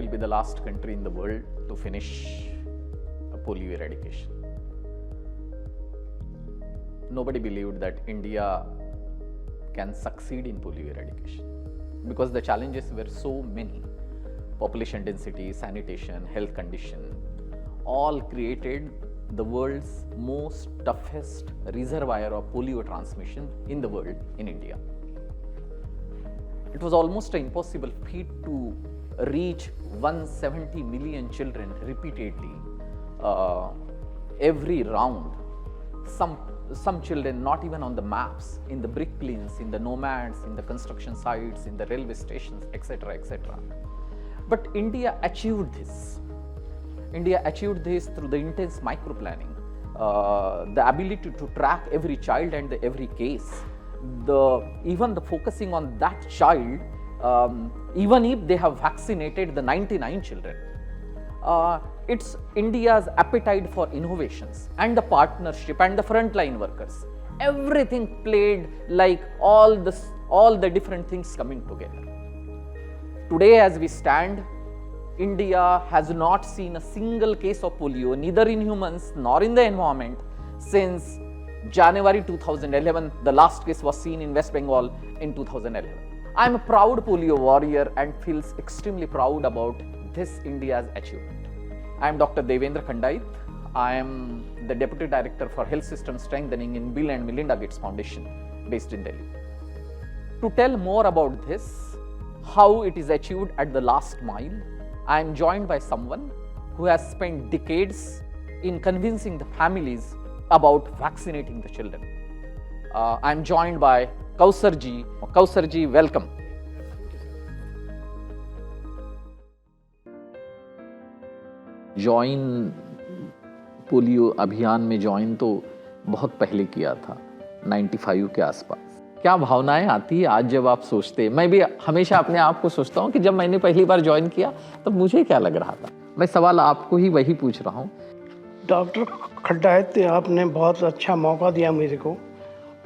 will be the last country in the world to finish polio eradication. Nobody believed that India can succeed in polio eradication because the challenges were so many. Population density, sanitation, health condition, all created the world's most toughest reservoir of polio transmission in the world in India. It was almost an impossible feat to reach 170 million children repeatedly every round. Some children not even on the maps, in the brick kilns, in the nomads, in the construction sites, in the railway stations, etc., etc. But India achieved this. India achieved this through the intense micro-planning, the ability to track every child and every case, even the focusing on that child, even if they have vaccinated the 99 children. It's India's appetite for innovations and the partnership and the frontline workers. Everything played like all the different things coming together. Today, as we stand, India has not seen a single case of polio, neither in humans nor in the environment, since January 2011. The last case was seen in West Bengal in 2011. I am a proud polio warrior and feels extremely proud about this India's achievement. I am Dr. Devendra Khandait. I am the Deputy Director for Health System Strengthening in Bill and Melinda Gates Foundation based in Delhi. To tell more about this, how it is achieved at the last mile, I am joined by someone who has spent decades in convincing the families about vaccinating the children. I am joined by Kausar ji. Kausar ji, welcome. Join polio अभियान में join तो बहुत पहले किया था, 95 के आसपास। क्या भावनाएं आती है आज जब आप सोचते हैं? मैं भी हमेशा अपने आप को सोचता हूं कि जब मैंने पहली बार ज्वाइन किया तो मुझे क्या लग रहा था। मैं सवाल आपको ही वही पूछ रहा हूं। डॉक्टर खड्डायत, आपने बहुत अच्छा मौका दिया मेरे को,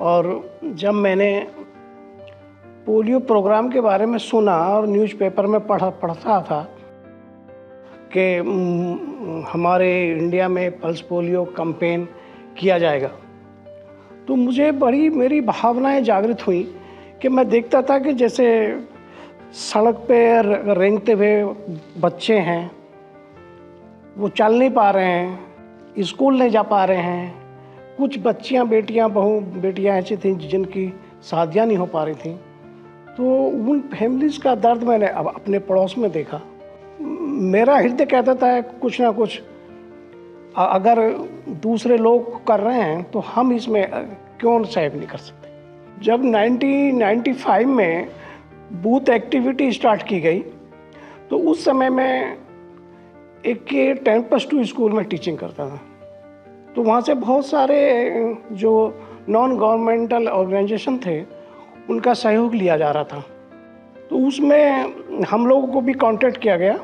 और जब मैंने पोलियो प्रोग्राम के बारे में सुना और न्यूज़पेपर में पढ़ता था कि हमारे इंडिया में पल्स पोलियो कैंपेन किया जाएगा, तो मुझे मेरी भावनाएं जागृत हुई कि मैं देखता था कि जैसे सड़क पे रेंगते हुए बच्चे हैं, वो चल नहीं पा रहे हैं, स्कूल नहीं जा पा रहे हैं। कुछ बच्चियां, बेटियां ऐसी थीं जिनकी शादियां नहीं हो पा रही थीं। तो उन फैमिलीज़ का दर्द मैंने अब अपने पड़ोस में देखा। मेरा हृदय कहता था कुछ ना कुछ अगर दूसरे लोग कर रहे हैं तो हम इसमें क्यों सहयोग नहीं कर सकते। जब 1995 में बूथ एक्टिविटी स्टार्ट की गई तो उस समय मैं एक 10+2 स्कूल में टीचिंग करता था। तो वहाँ से बहुत सारे जो नॉन गवर्नमेंटल ऑर्गेनाइजेशन थे उनका सहयोग लिया जा रहा था। तो उसमें हम लोगों को भी कांटेक्ट किया गया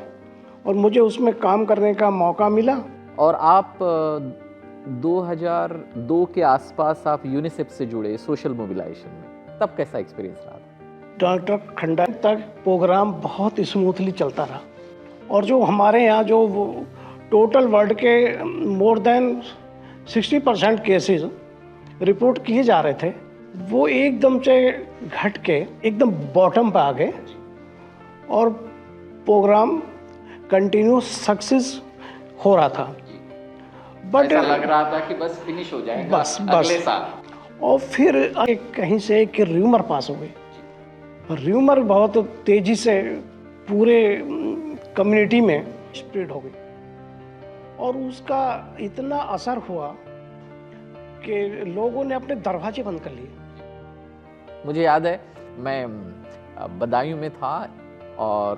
और मुझे उसमें काम करने का मौका मिला। और आप 2002 के आसपास आप यूनिसेफ से जुड़े सोशल मोबिलाइजेशन में, तब कैसा एक्सपीरियंस रहा था? डॉक्टर खंडायत तक प्रोग्राम बहुत स्मूथली चलता रहा, और जो हमारे यहाँ जो टोटल वर्ल्ड के मोर देन 60% केसेस रिपोर्ट किए जा रहे थे, वो एकदम से घट के एकदम बॉटम पे आ गए और प्रोग्राम कंटिन्यू सक्सेस हो रहा था। बट ऐसा लग रहा था कि बस फिनिश हो जाएगा अगले साल। और फिर कहीं से कि र्यूमर पास हो गई। र्यूमर बहुत तेजी से पूरे कम्युनिटी में स्प्रेड हो गई और उसका इतना असर हुआ कि लोगों ने अपने दरवाजे बंद कर लिए। मुझे याद है मैं बदायूं में था और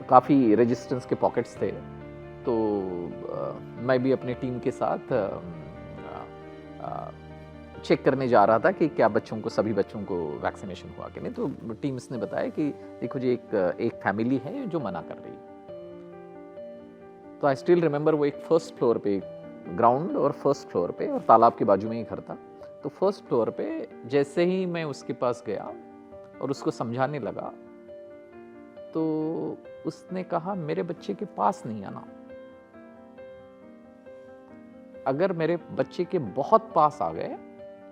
काफ़ी रेजिस्टेंस के पॉकेट्स थे, तो मैं भी अपनी टीम के साथ चेक करने जा रहा था कि क्या सभी बच्चों को वैक्सीनेशन हुआ कि नहीं। तो टीम्स ने बताया कि देखो जी एक फैमिली है जो मना कर रही है। तो आई स्टिल रिमेंबर वो एक फर्स्ट फ्लोर पे, ग्राउंड और फर्स्ट फ्लोर पे, और तालाब के बाजू में ही घर था। तो फर्स्ट फ्लोर पे जैसे ही मैं उसके पास गया और उसको समझाने लगा तो उसने कहा मेरे बच्चे के पास नहीं आना, अगर मेरे बच्चे के बहुत पास आ गए,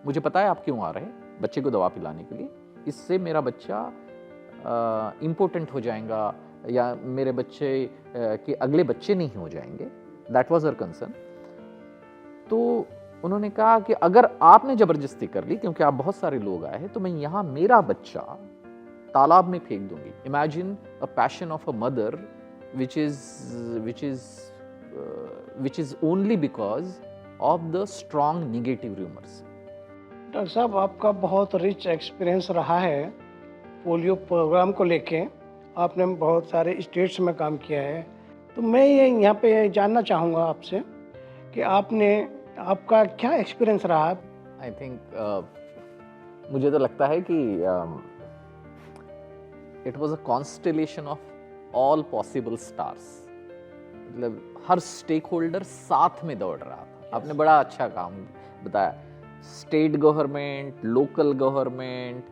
मुझे पता है आप क्यों आ रहे हैं, बच्चे को दवा पिलाने के लिए, इससे मेरा बच्चा इम्पोर्टेंट हो जाएगा या मेरे बच्चे के अगले बच्चे नहीं हो जाएंगे। That was her concern. तो उन्होंने कहा कि अगर आपने जबरदस्ती कर ली, क्योंकि आप बहुत सारे लोग आए हैं, तो मैं यहाँ मेरा बच्चा तालाब में फेंक दूंगी। Imagine a passion of a mother which is only because of the strong negative rumors. Doctor साहब, आपका बहुत रिच एक्सपीरियंस रहा है पोलियो प्रोग्राम को लेके। आपने बहुत सारे स्टेट्स में काम किया है, तो मैं ये यहाँ पे जानना चाहूँगा आपसे कि आपका क्या एक्सपीरियंस रहा। आई थिंक मुझे तो लगता है कि it was a constellation of all possible stars. मतलब हर स्टेक होल्डर साथ में दौड़ रहा था। आपने बड़ा अच्छा काम बताया। State government, local government,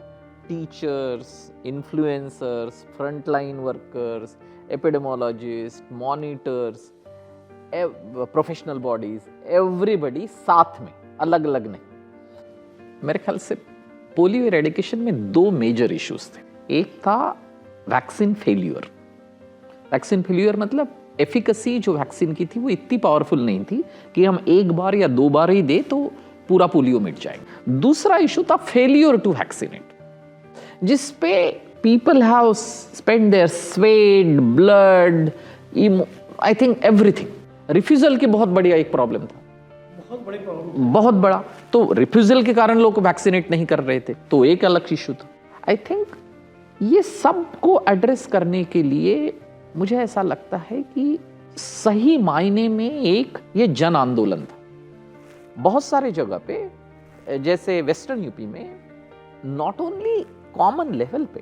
teachers, influencers, frontline workers, epidemiologist, monitors, professional bodies, everybody साथ में, अलग अलग नहीं। मेरे ख्याल से पोलियो इरेडिकेशन में दो मेजर इश्यूज थे। एक था वैक्सीन फेल्यूर। वैक्सीन फेल्यूर मतलब एफिकेसी जो वैक्सीन की थी वो इतनी पावरफुल नहीं थी कि हम एक बार या दो बार ही दे तो पूरा पोलियो मिट जाएगा। दूसरा इशू था फेल्यूर टू वैक्सीनेट, जिस पे people have spend their sweat, blood, I think everything. Refusal की बहुत बढ़िया एक प्रॉब्लम था, बहुत बड़ी प्रॉब्लम, बहुत बड़ा। तो रिफ्यूजल के कारण लोग वैक्सीनेट नहीं कर रहे थे, तो एक अलग इशू था। आई थिंक ये सब को एड्रेस करने के लिए मुझे ऐसा लगता है कि सही मायने में एक ये जन आंदोलन था। बहुत सारे जगह पे, जैसे वेस्टर्न यूपी में, नॉट ओनली कॉमन लेवल पे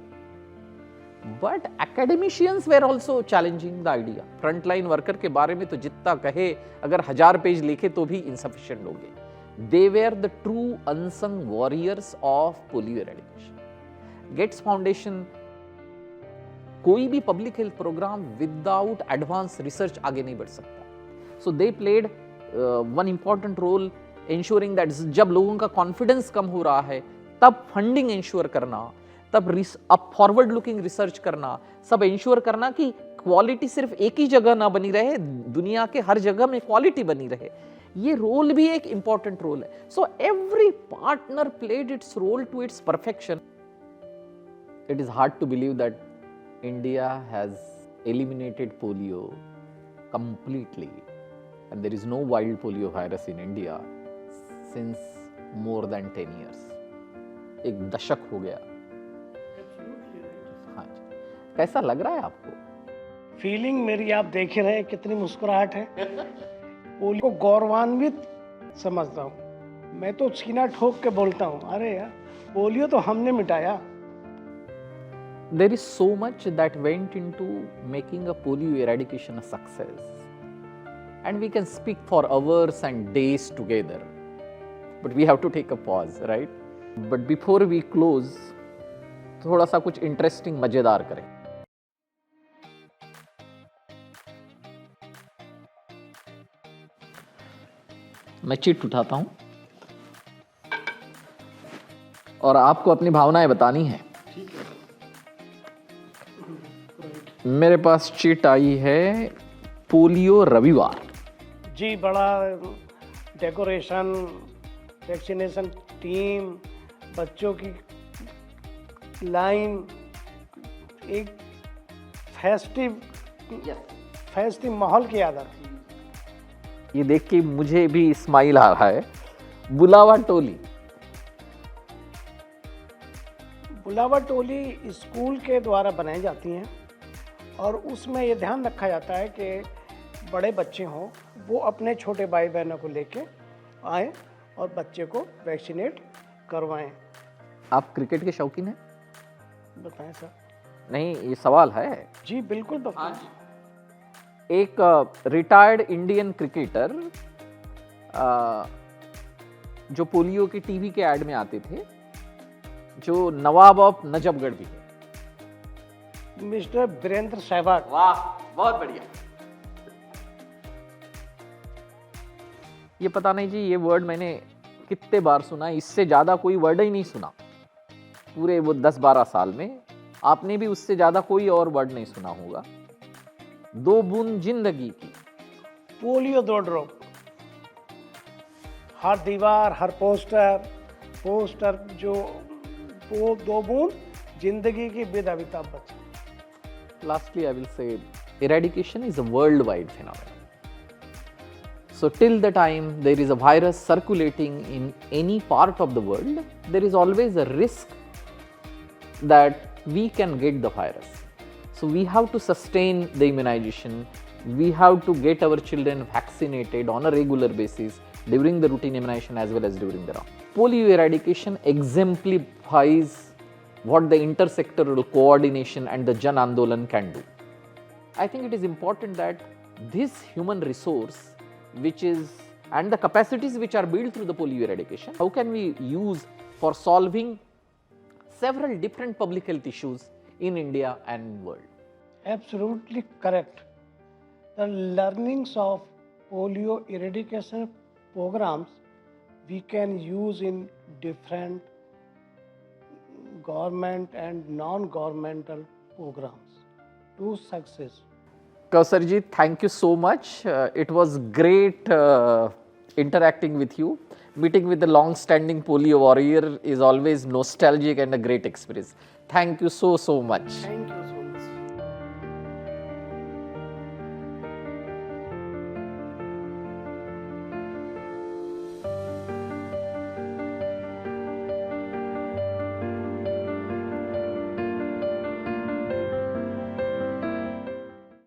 but academicians were also challenging the idea. Frontline worker के बारे में तो जितना कहे, अगर 1000 पेज लिखे तो भी इनसफिशिएंट होंगे। They were the true unsung warriors of polio eradication. Gates Foundation कोई भी public health program without advance research आगे नहीं बढ़ सकता। So they played one important role ensuring that जब लोगों का कॉन्फिडेंस कम हो रहा है तब फंडिंग इंश्योर करना, तब अब फॉरवर्ड लुकिंग रिसर्च करना, सब इंश्योर करना कि क्वालिटी सिर्फ एक ही जगह ना बनी रहे, दुनिया के हर जगह में क्वालिटी बनी रहे। ये रोल भी एक इंपॉर्टेंट रोल है। So every partner played its role to its perfection. It is hard to believe that India has eliminated polio completely, and there is no wild polio virus in India since more than 10 years. एक दशक हो गया। हाँ जी, कैसा लग रहा है आपको? फीलिंग मेरी आप देख ही रहे हैं, कितनी मुस्कुराहट है। पोलियो को गौरवान्वित समझता हूँ। मैं तो सीना ठोक के बोलता हूँ, अरे यार पोलियो तो हमने मिटाया। There is so much that went into making a polio eradication a success, and we can speak for hours and days together, but we have to take a pause, right? But before we close, थोड़ा सा कुछ interesting मजेदार करें। मैं chit उठाता हूं और आपको अपनी भावनाएं बतानी है। मेरे पास चिट आई है पोलियो रविवार। जी, बड़ा डेकोरेशन, वैक्सीनेशन टीम, बच्चों की लाइन, एक फेस्टिव माहौल की याद आती है। ये देख के मुझे भी स्माइल आ रहा है। बुलावा टोली। बुलावा टोली स्कूल के द्वारा बनाई जाती हैं और उसमें ये ध्यान रखा जाता है कि बड़े बच्चे हों वो अपने छोटे भाई बहनों को लेके आएँ और बच्चे को वैक्सीनेट करवाएं। आप क्रिकेट के शौकीन हैं? बताएं सर। नहीं, ये सवाल है। जी बिल्कुल बताएं। एक रिटायर्ड इंडियन क्रिकेटर जो पोलियो की टीवी के ऐड में आते थे, जो नवाब ऑफ नजफगढ़ भी है, मिस्टर वीरेंद्र सहवाग। वाह, बहुत बढ़िया। ये पता नहीं जी, ये वर्ड मैंने कितने बार सुना, इससे ज़्यादा कोई वर्ड ही नहीं सुना पूरे वो 10-12 साल में। आपने भी उससे ज़्यादा कोई और वर्ड नहीं सुना होगा। 2 बूंद जिंदगी की। Polio 2 drop. हर दीवार, हर पोस्टर जो वो 2 बूंद जिंदगी की with Amitabh Bachchan. Lastly, I will say eradication is a worldwide phenomenon. So till the time there is a virus circulating in any part of the world, there is always a risk that we can get the virus. So we have to sustain the immunization. We have to get our children vaccinated on a regular basis during the routine immunization as well as during the round. Polio eradication exemplifies what the intersectoral coordination and the Jan Andolan can do. I think it is important that this human resource which is and the capacities which are built through the polio eradication, how can we use for solving several different public health issues in India and world. Absolutely correct. The learnings of polio eradication programs we can use in different government and non-governmental programs to success. Kausarji, thank you so much. It was great interacting with you. Meeting with the long-standing polio warrior is always nostalgic and a great experience. Thank you so much. Thank you.